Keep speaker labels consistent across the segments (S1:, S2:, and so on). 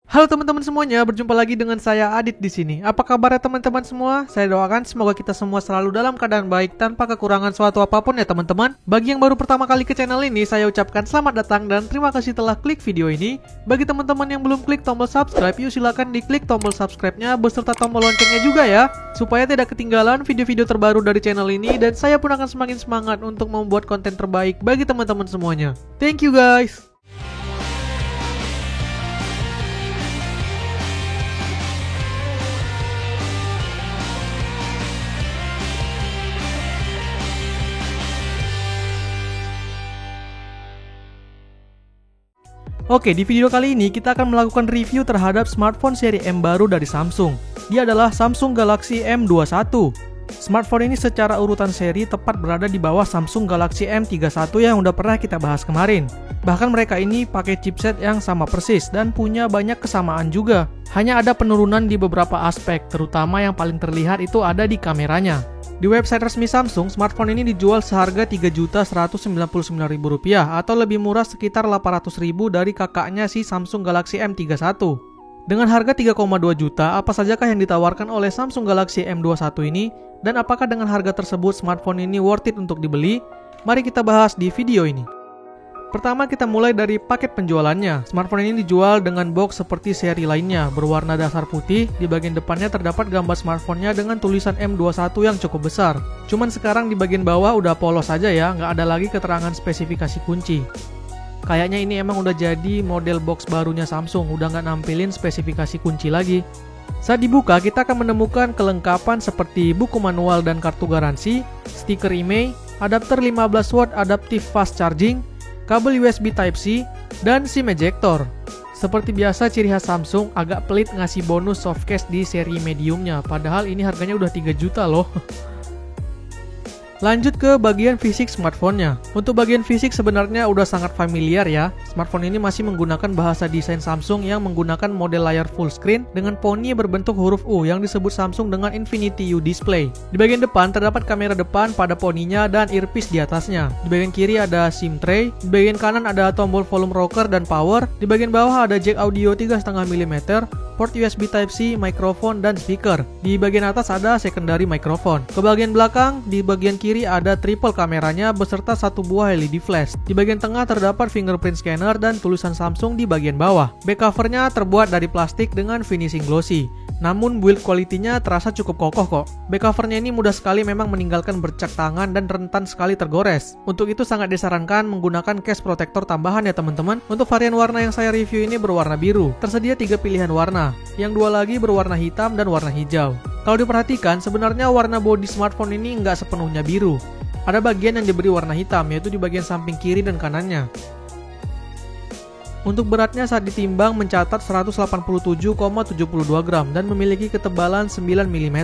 S1: Halo teman-teman semuanya, berjumpa lagi dengan saya Adit di sini. Apa kabar ya teman-teman semua? Saya doakan semoga kita semua selalu dalam keadaan baik tanpa kekurangan suatu apapun ya teman-teman. Bagi yang baru pertama kali ke channel ini, saya ucapkan selamat datang dan terima kasih telah klik video ini. Bagi teman-teman yang belum klik tombol subscribe, yuk silakan diklik tombol subscribe-nya beserta tombol loncengnya juga ya, supaya tidak ketinggalan video-video terbaru dari channel ini dan saya pun akan semakin semangat untuk membuat konten terbaik bagi teman-teman semuanya. Thank you guys. Oke, di video kali ini kita akan melakukan review terhadap smartphone seri M baru dari Samsung. Dia adalah Samsung Galaxy M21. Smartphone ini secara urutan seri tepat berada di bawah Samsung Galaxy M31 yang udah pernah kita bahas kemarin. Bahkan mereka ini pakai chipset yang sama persis dan punya banyak kesamaan juga. Hanya ada penurunan di beberapa aspek, terutama yang paling terlihat itu ada di kameranya. Di website resmi Samsung, smartphone ini dijual seharga Rp3.199.000 atau lebih murah sekitar Rp800.000 dari kakaknya si Samsung Galaxy M31. Dengan harga 3,2 juta, apa sajakah yang ditawarkan oleh Samsung Galaxy M21 ini? Dan apakah dengan harga tersebut smartphone ini worth it untuk dibeli? Mari kita bahas di video ini. Pertama kita mulai dari paket penjualannya. Smartphone ini dijual dengan box seperti seri lainnya, berwarna dasar putih. Di bagian depannya terdapat gambar smartphone-nya dengan tulisan M21 yang cukup besar. Cuman sekarang di bagian bawah udah polos aja ya, nggak ada lagi keterangan spesifikasi kunci. Kayaknya ini emang udah jadi model box barunya Samsung, udah nggak nampilin spesifikasi kunci lagi. Saat dibuka, kita akan menemukan kelengkapan seperti buku manual dan kartu garansi, stiker IMEI, adapter 15 watt adaptive fast charging, kabel USB Type-C, dan SIM ejector. Seperti biasa, ciri khas Samsung agak pelit ngasih bonus softcase di seri mediumnya, padahal ini harganya udah 3 juta loh. Lanjut ke bagian fisik smartphone-nya. Untuk bagian fisik sebenarnya udah sangat familiar ya. Smartphone ini masih menggunakan bahasa desain Samsung yang menggunakan model layar full screen dengan poni berbentuk huruf U yang disebut Samsung dengan Infinity U display. Di bagian depan terdapat kamera depan pada poninya dan earpiece di atasnya. Di bagian kiri ada SIM tray, di bagian kanan ada tombol volume rocker dan power, di bagian bawah ada jack audio 3,5 mm, port USB Type-C, mikrofon, dan speaker. Di bagian atas ada secondary mikrofon. Ke bagian belakang, di bagian kiri ada triple kameranya beserta satu buah LED flash. Di bagian tengah terdapat fingerprint scanner dan tulisan Samsung di bagian bawah. Back covernya terbuat dari plastik dengan finishing glossy. Namun build quality-nya terasa cukup kokoh kok. Back covernya ini mudah sekali memang meninggalkan bercak tangan dan rentan sekali tergores. Untuk itu sangat disarankan menggunakan case protector tambahan ya teman-teman. Untuk varian warna yang saya review ini berwarna biru. Tersedia 3 pilihan warna. Yang 2 lagi berwarna hitam dan warna hijau. Kalau diperhatikan, sebenarnya warna bodi smartphone ini nggak sepenuhnya biru. Ada bagian yang diberi warna hitam, yaitu di bagian samping kiri dan kanannya. Untuk beratnya saat ditimbang mencatat 187,72 gram dan memiliki ketebalan 9 mm.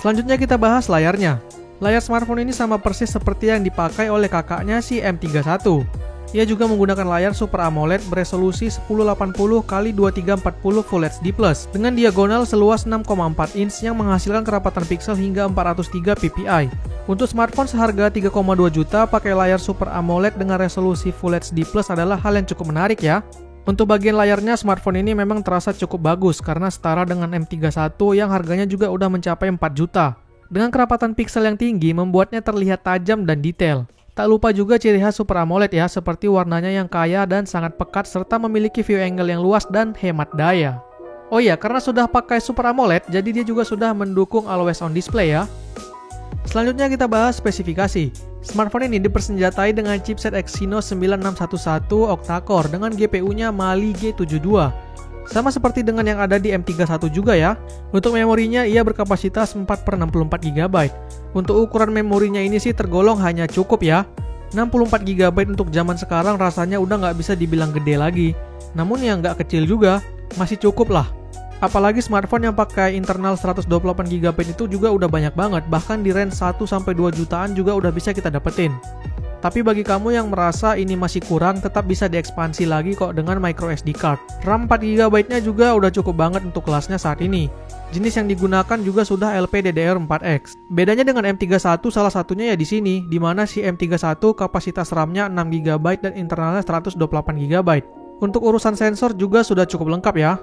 S1: Selanjutnya kita bahas layarnya. Layar smartphone ini sama persis seperti yang dipakai oleh kakaknya si M31. Ia juga menggunakan layar Super AMOLED beresolusi 1080x2340 Full HD+ dengan diagonal seluas 6,4 inch yang menghasilkan kerapatan piksel hingga 403 ppi. Untuk smartphone seharga 3,2 juta pakai layar Super AMOLED dengan resolusi Full HD+ adalah hal yang cukup menarik ya. Untuk bagian layarnya, smartphone ini memang terasa cukup bagus karena setara dengan M31 yang harganya juga udah mencapai 4 juta. Dengan kerapatan piksel yang tinggi membuatnya terlihat tajam dan detail. Tak lupa juga ciri khas Super AMOLED ya, seperti warnanya yang kaya dan sangat pekat serta memiliki view angle yang luas dan hemat daya. Oh iya, karena sudah pakai Super AMOLED, jadi dia juga sudah mendukung always on display ya. Selanjutnya kita bahas spesifikasi. Smartphone ini dipersenjatai dengan chipset Exynos 9611 octa-core dengan GPU-nya Mali G72. Sama seperti dengan yang ada di M31 juga ya. Untuk memorinya ia berkapasitas 4/64 GB. Untuk ukuran memorinya ini sih tergolong hanya cukup ya. 64 GB untuk zaman sekarang rasanya udah nggak bisa dibilang gede lagi. Namun yang nggak kecil juga, masih cukup lah. Apalagi smartphone yang pakai internal 128 GB itu juga udah banyak banget. Bahkan di range 1-2 jutaan juga udah bisa kita dapetin. Tapi bagi kamu yang merasa ini masih kurang, tetap bisa diekspansi lagi kok dengan micro SD card. RAM 4GB-nya juga udah cukup banget untuk kelasnya saat ini. Jenis yang digunakan juga sudah LPDDR4X. Bedanya dengan M31 salah satunya ya di sini, di mana si M31 kapasitas RAM-nya 6GB dan internalnya 128GB. Untuk urusan sensor juga sudah cukup lengkap ya.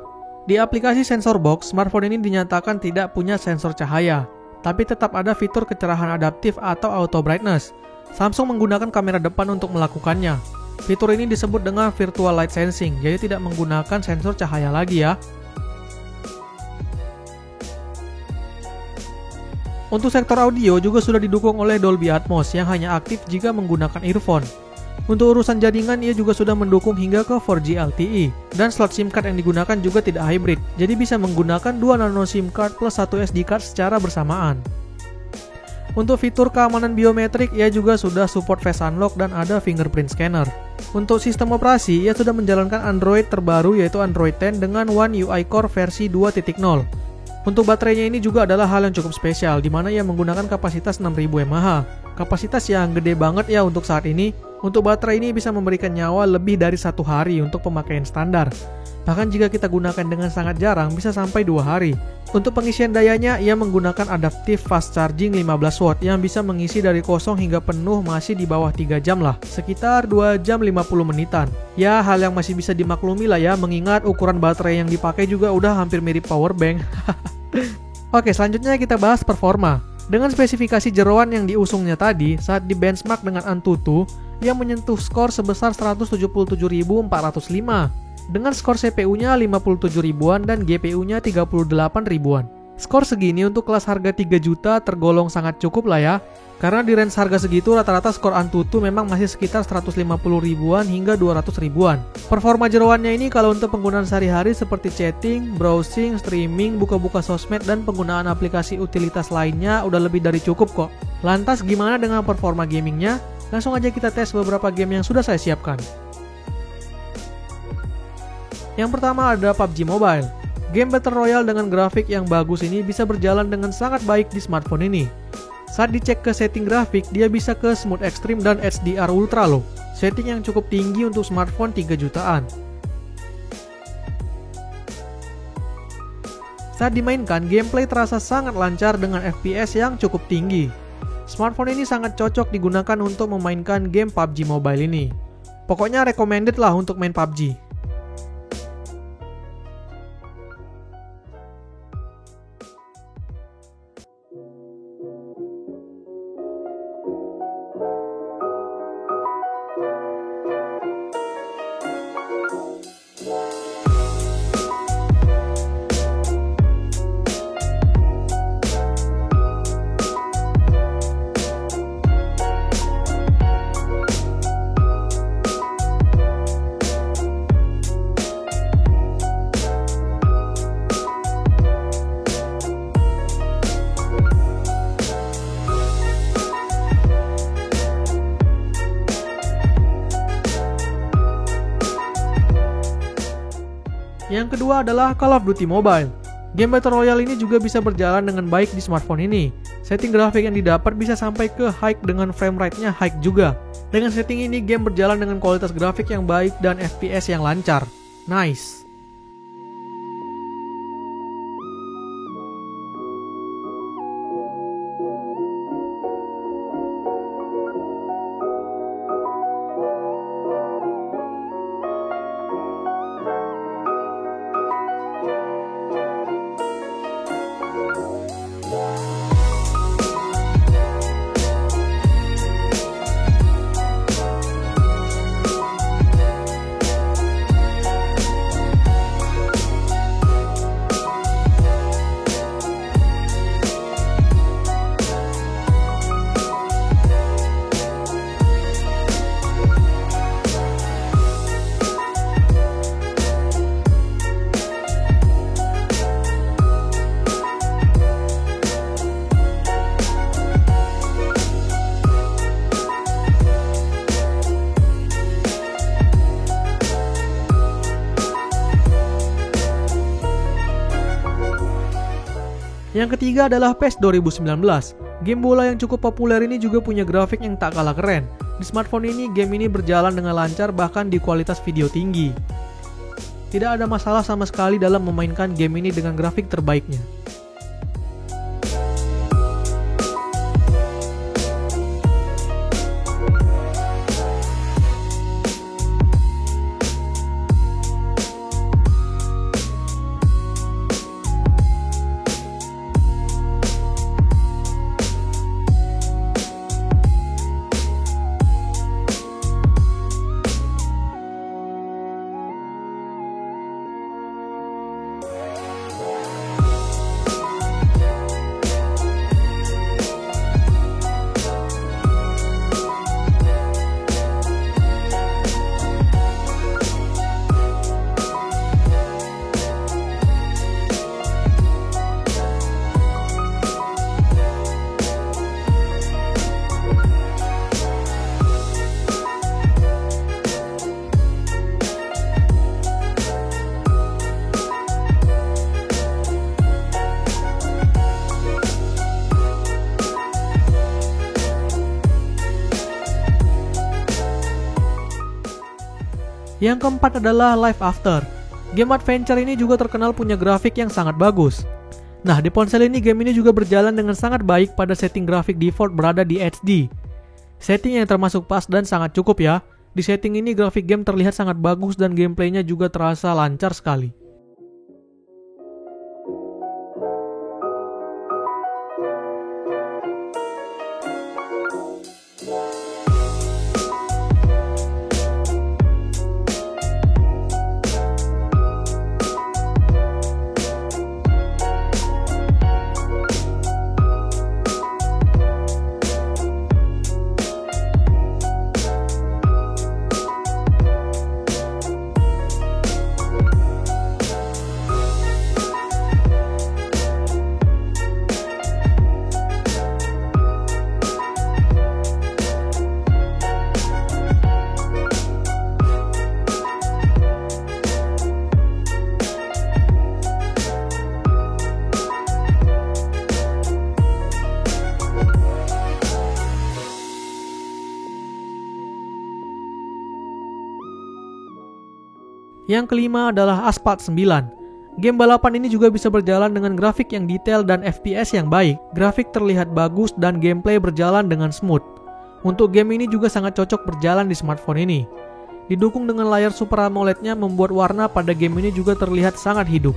S1: Di aplikasi Sensor Box, smartphone ini dinyatakan tidak punya sensor cahaya, tapi tetap ada fitur kecerahan adaptif atau auto brightness. Samsung menggunakan kamera depan untuk melakukannya. Fitur ini disebut dengan virtual light sensing, jadi tidak menggunakan sensor cahaya lagi ya. Untuk sektor audio juga sudah didukung oleh Dolby Atmos yang hanya aktif jika menggunakan earphone. Untuk urusan jaringan, ia juga sudah mendukung hingga ke 4G LTE. Dan slot SIM card yang digunakan juga tidak hybrid, jadi bisa menggunakan 2 nano SIM card plus 1 SD card secara bersamaan. Untuk fitur keamanan biometrik, ia juga sudah support face unlock dan ada fingerprint scanner. Untuk sistem operasi, ia sudah menjalankan Android terbaru yaitu Android 10 dengan One UI Core versi 2.0. Untuk baterainya ini juga adalah hal yang cukup spesial, di mana ia menggunakan kapasitas 6000 mAh. Kapasitas yang gede banget ya untuk saat ini. Untuk baterai ini bisa memberikan nyawa lebih dari 1 hari untuk pemakaian standar. Bahkan jika kita gunakan dengan sangat jarang, bisa sampai 2 hari. Untuk pengisian dayanya, ia menggunakan adaptive fast charging 15 watt yang bisa mengisi dari kosong hingga penuh masih di bawah 3 jam lah, sekitar 2 jam 50 menitan. Ya, hal yang masih bisa dimaklumi lah ya, mengingat ukuran baterai yang dipakai juga udah hampir mirip power bank. Oke, selanjutnya kita bahas performa. Dengan spesifikasi jeroan yang diusungnya tadi, saat di benchmark dengan Antutu, ia menyentuh skor sebesar 177.405. Dengan skor CPU-nya 57 ribuan dan GPU-nya 38 ribuan. Skor segini untuk kelas harga 3 juta tergolong sangat cukup lah ya. Karena di range harga segitu rata-rata skor Antutu memang masih sekitar 150 ribuan hingga 200 ribuan. Performa jeroannya ini kalau untuk penggunaan sehari-hari seperti chatting, browsing, streaming, buka-buka sosmed, dan penggunaan aplikasi utilitas lainnya udah lebih dari cukup kok. Lantas gimana dengan performa gamingnya? Langsung aja kita tes beberapa game yang sudah saya siapkan. Yang pertama ada PUBG Mobile. Game Battle Royale dengan grafik yang bagus ini bisa berjalan dengan sangat baik di smartphone ini. Saat dicek ke setting grafik, dia bisa ke Smooth Extreme dan HDR Ultra loh. Setting yang cukup tinggi untuk smartphone 3 jutaan. Saat dimainkan, gameplay terasa sangat lancar dengan FPS yang cukup tinggi. Smartphone ini sangat cocok digunakan untuk memainkan game PUBG Mobile ini. Pokoknya recommended lah untuk main PUBG. Yang kedua adalah Call of Duty Mobile. Game Battle Royale ini juga bisa berjalan dengan baik di smartphone ini. Setting grafik yang didapat bisa sampai ke high dengan frame rate-nya high juga. Dengan setting ini, game berjalan dengan kualitas grafik yang baik dan FPS yang lancar. Nice! Yang ketiga adalah PES 2019. Game bola yang cukup populer ini juga punya grafik yang tak kalah keren. Di smartphone ini, game ini berjalan dengan lancar bahkan di kualitas video tinggi. Tidak ada masalah sama sekali dalam memainkan game ini dengan grafik terbaiknya. Yang keempat adalah Life After. Game adventure ini juga terkenal punya grafik yang sangat bagus. Nah, di ponsel ini game ini juga berjalan dengan sangat baik pada setting grafik default berada di HD. Setting yang termasuk pas dan sangat cukup ya. Di setting ini grafik game terlihat sangat bagus dan gameplaynya juga terasa lancar sekali. Yang kelima adalah Asphalt 9. Game balapan ini juga bisa berjalan dengan grafik yang detail dan FPS yang baik. Grafik terlihat bagus dan gameplay berjalan dengan smooth. Untuk game ini juga sangat cocok berjalan di smartphone ini. Didukung dengan layar Super AMOLED-nya membuat warna pada game ini juga terlihat sangat hidup.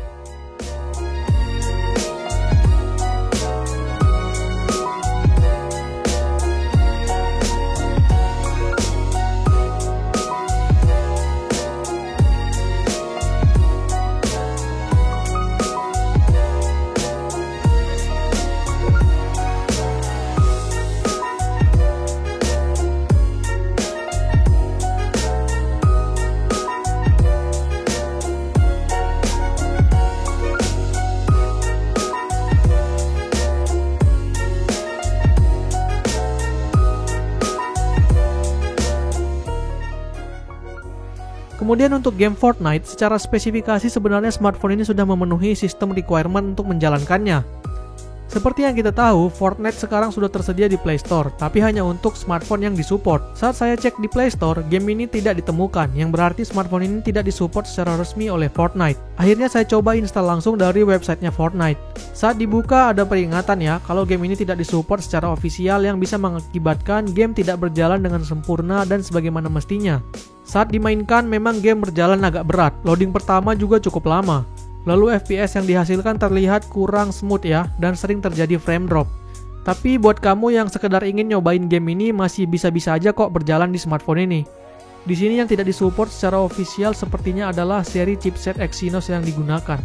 S1: Kemudian untuk game Fortnite, secara spesifikasi sebenarnya smartphone ini sudah memenuhi sistem requirement untuk menjalankannya. Seperti yang kita tahu, Fortnite sekarang sudah tersedia di Play Store, tapi hanya untuk smartphone yang disupport. Saat saya cek di Play Store, game ini tidak ditemukan, yang berarti smartphone ini tidak disupport secara resmi oleh Fortnite. Akhirnya saya coba install langsung dari websitenya Fortnite. Saat dibuka ada peringatan ya, kalau game ini tidak disupport secara ofisial yang bisa mengakibatkan game tidak berjalan dengan sempurna dan sebagaimana mestinya. Saat dimainkan memang game berjalan agak berat, loading pertama juga cukup lama. Lalu FPS yang dihasilkan terlihat kurang smooth ya, dan sering terjadi frame drop. Tapi buat kamu yang sekedar ingin nyobain game ini masih bisa-bisa aja kok berjalan di smartphone ini. Di sini yang tidak disupport secara ofisial sepertinya adalah seri chipset Exynos yang digunakan.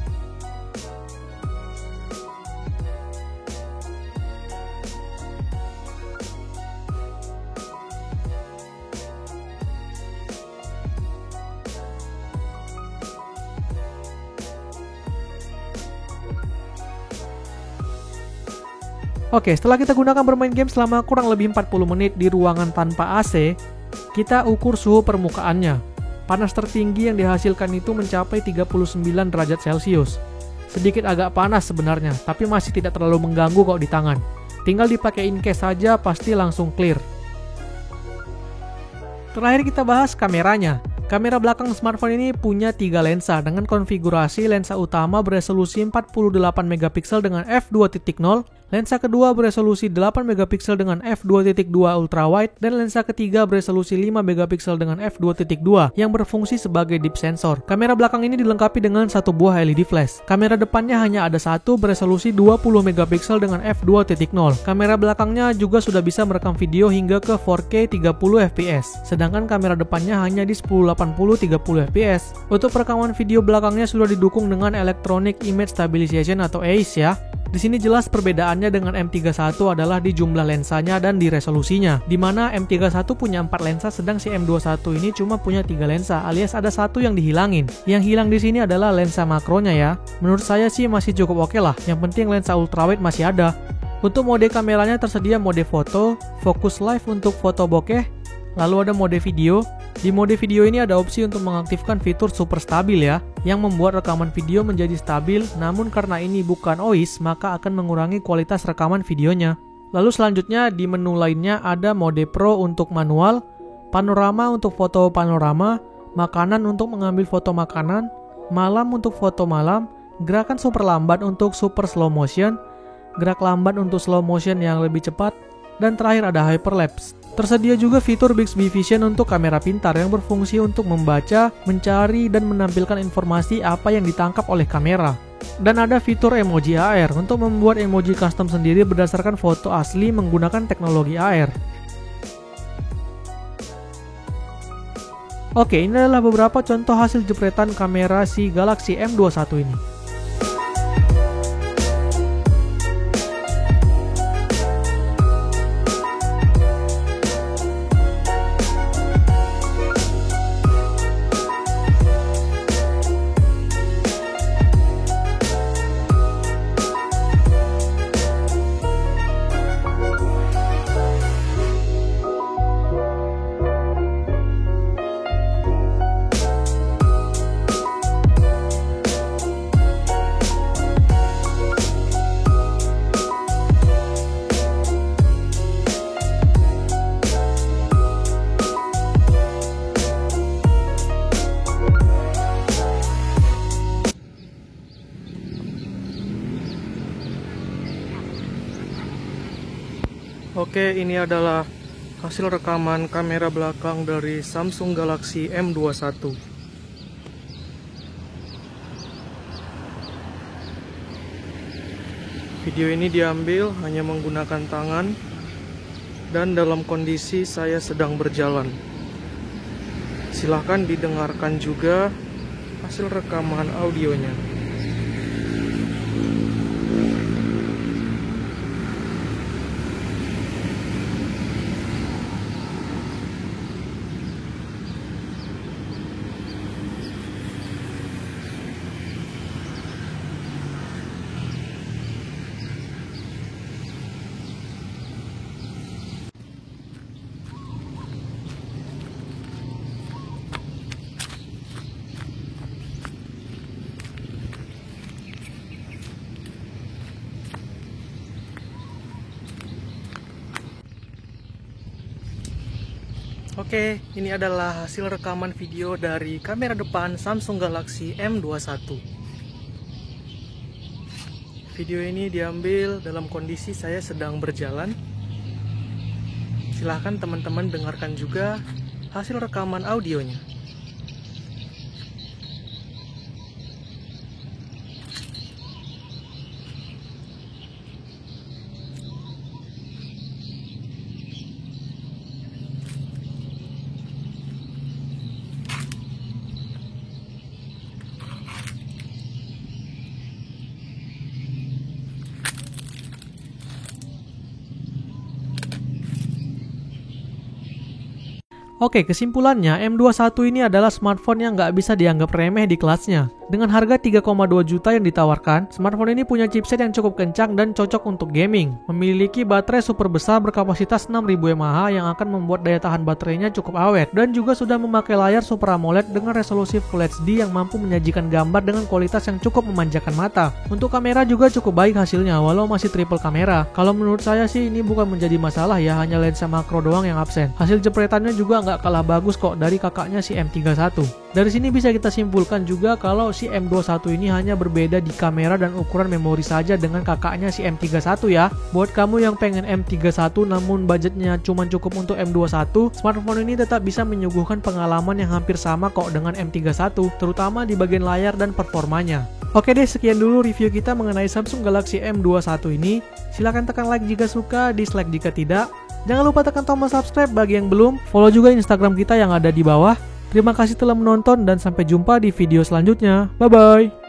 S1: Oke, setelah kita gunakan bermain game selama kurang lebih 40 menit di ruangan tanpa AC, kita ukur suhu permukaannya. Panas tertinggi yang dihasilkan itu mencapai 39 derajat Celcius. Sedikit agak panas sebenarnya, tapi masih tidak terlalu mengganggu kok di tangan. Tinggal dipakai in case saja pasti langsung clear. Terakhir kita bahas kameranya. Kamera belakang smartphone ini punya 3 lensa dengan konfigurasi lensa utama beresolusi 48 MP dengan f2.0, lensa kedua beresolusi 8 MP dengan f2.2 ultrawide, dan lensa ketiga beresolusi 5 MP dengan f2.2 yang berfungsi sebagai deep sensor. Kamera belakang ini dilengkapi dengan satu buah LED flash. Kamera depannya hanya ada satu beresolusi 20 MP dengan f2.0. Kamera belakangnya juga sudah bisa merekam video hingga ke 4K 30 fps, sedangkan kamera depannya hanya di 1080 30 fps. Untuk perekaman video belakangnya sudah didukung dengan Electronic Image Stabilization atau EIS ya. Di sini jelas perbedaannya dengan M31 adalah di jumlah lensanya dan di resolusinya, di mana M31 punya 4 lensa sedang si M21 ini cuma punya 3 lensa, alias ada satu yang dihilangin. Yang hilang di sini adalah lensa makronya ya. Menurut saya sih masih cukup oke lah, yang penting lensa ultrawide masih ada. Untuk mode kameranya tersedia mode foto, focus live untuk foto bokeh, lalu ada mode video. Di mode video ini ada opsi untuk mengaktifkan fitur super stabil ya, yang membuat rekaman video menjadi stabil, namun karena ini bukan OIS, maka akan mengurangi kualitas rekaman videonya. Lalu selanjutnya di menu lainnya ada mode Pro untuk manual, panorama untuk foto panorama, makanan untuk mengambil foto makanan, malam untuk foto malam, gerakan super lambat untuk super slow motion, gerak lambat untuk slow motion yang lebih cepat, dan terakhir ada hyperlapse. Tersedia juga fitur Bixby Vision untuk kamera pintar yang berfungsi untuk membaca, mencari, dan menampilkan informasi apa yang ditangkap oleh kamera. Dan ada fitur emoji AR untuk membuat emoji custom sendiri berdasarkan foto asli menggunakan teknologi AR. Oke, ini adalah beberapa contoh hasil jepretan kamera si Galaxy M21 ini. Oke, ini adalah hasil rekaman kamera belakang dari Samsung Galaxy M21. Video ini diambil hanya menggunakan tangan dan dalam kondisi saya sedang berjalan. Silahkan didengarkan juga hasil rekaman audionya. Oke, ini adalah hasil rekaman video dari kamera depan Samsung Galaxy M21. Video ini diambil dalam kondisi saya sedang berjalan. Silahkan teman-teman dengarkan juga hasil rekaman audionya. Oke, kesimpulannya M21 ini adalah smartphone yang nggak bisa dianggap remeh di kelasnya. Dengan harga 3,2 juta yang ditawarkan, smartphone ini punya chipset yang cukup kencang dan cocok untuk gaming. Memiliki baterai super besar berkapasitas 6000 mAh yang akan membuat daya tahan baterainya cukup awet. Dan juga sudah memakai layar Super AMOLED dengan resolusi Full HD yang mampu menyajikan gambar dengan kualitas yang cukup memanjakan mata. Untuk kamera juga cukup baik hasilnya, walau masih triple kamera. Kalau menurut saya sih ini bukan menjadi masalah ya, hanya lensa makro doang yang absen. Hasil jepretannya juga nggak kalah bagus kok dari kakaknya si M31. Dari sini bisa kita simpulkan juga kalau si M21 ini hanya berbeda di kamera dan ukuran memori saja dengan kakaknya si M31 ya. Buat kamu yang pengen M31 namun budgetnya cuma cukup untuk M21, smartphone ini tetap bisa menyuguhkan pengalaman yang hampir sama kok dengan M31, terutama di bagian layar dan performanya. Oke deh, sekian dulu review kita mengenai Samsung Galaxy M21 ini. Silahkan tekan like jika suka, dislike jika tidak. Jangan lupa tekan tombol subscribe bagi yang belum. Follow juga Instagram kita yang ada di bawah. Terima kasih telah menonton dan sampai jumpa di video selanjutnya. Bye-bye.